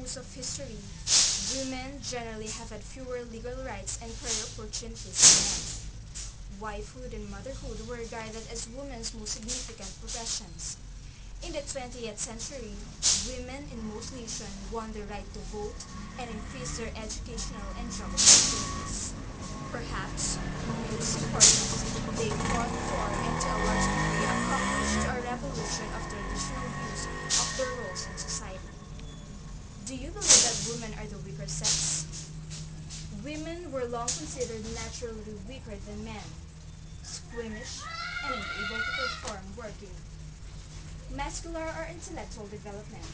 course of history, women generally have had fewer legal rights and career opportunities than men. Wifehood and motherhood were regarded as women's most significant professions. In the 20th century, women in most nations won the right to vote and increased their educational and job opportunities. Perhaps most important, they fought for and to a large degree accomplished a revolution of traditional views of their roles in society. Do you believe that women are the weaker sex? Women were long considered naturally weaker than men, squeamish, and unable to perform working, muscular or intellectual development.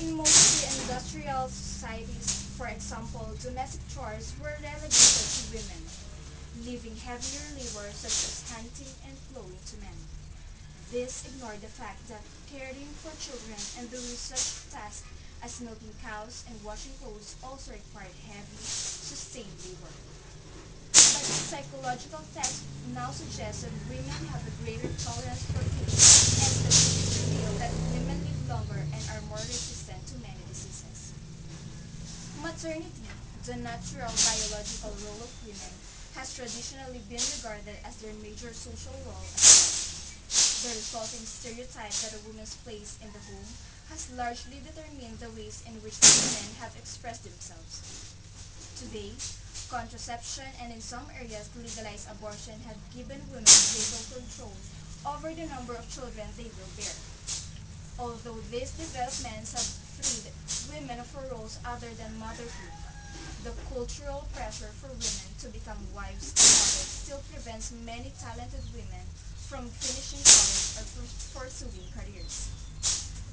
In most pre-industrial societies, for example, domestic chores were relegated to women, leaving heavier labor such as hunting and plowing to men. This ignored the fact that caring for children and doing such tasks as milking cows and washing clothes also required heavy, sustained labor. But psychological tests now suggest that women have a greater tolerance for pain, and statistics reveal that women live longer and are more resistant to many diseases. Maternity, the natural biological role of women, has traditionally been regarded as their major social role as well. The resulting stereotype that a woman's place in the home has largely determined the ways in which women have expressed themselves. Today, contraception and in some areas legalized abortion have given women greater control over the number of children they will bear. Although these developments have freed women for roles other than motherhood, the cultural pressure for women to become wives and mothers still prevents many talented women from finishing college or pursuing careers.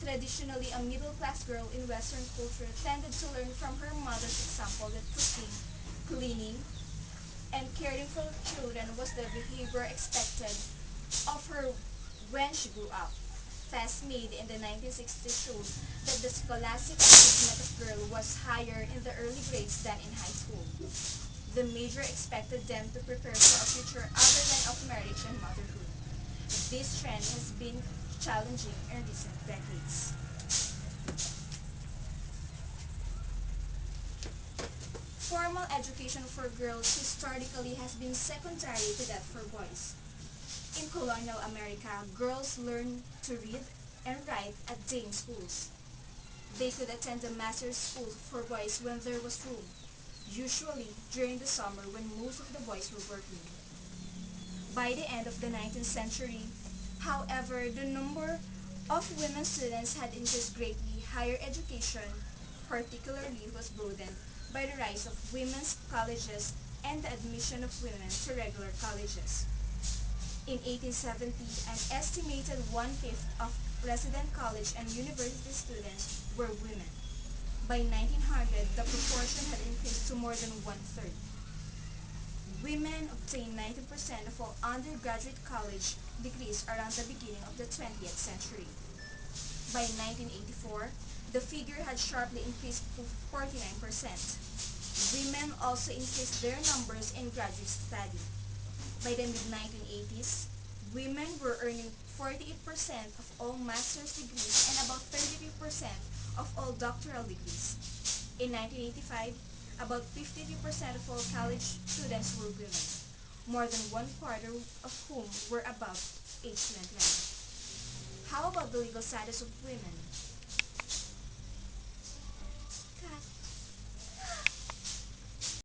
Traditionally, a middle-class girl in Western culture tended to learn from her mother's example that cooking, cleaning, and caring for children was the behavior expected of her when she grew up. Tests made in the 1960s showed that the scholastic achievement of girls was higher in the early grades than in high school. The major expected them to prepare for a future other than of marriage and motherhood. This trend has been challenging in recent decades. Formal education for girls historically has been secondary to that for boys. In colonial America, girls learned to read and write at dame schools. They could attend the master's school for boys when there was room, usually during the summer when most of the boys were working. By the end of the 19th century, however, the number of women students had increased greatly. Higher education, particularly, was broadened by the rise of women's colleges and the admission of women to regular colleges. In 1870, an estimated one-fifth of resident college and university students were women. By 1900, the proportion had increased to more than one-third. Women obtained 90% of all undergraduate college degrees around the beginning of the 20th century. By 1984, the figure had sharply increased to 49%. Women also increased their numbers in graduate study. By the mid-1980s, women were earning 48% of all master's degrees and about 33% of all doctoral degrees. In 1985, about 53% of all college students were women, more than one quarter of whom were above age 21. How about the legal status of women?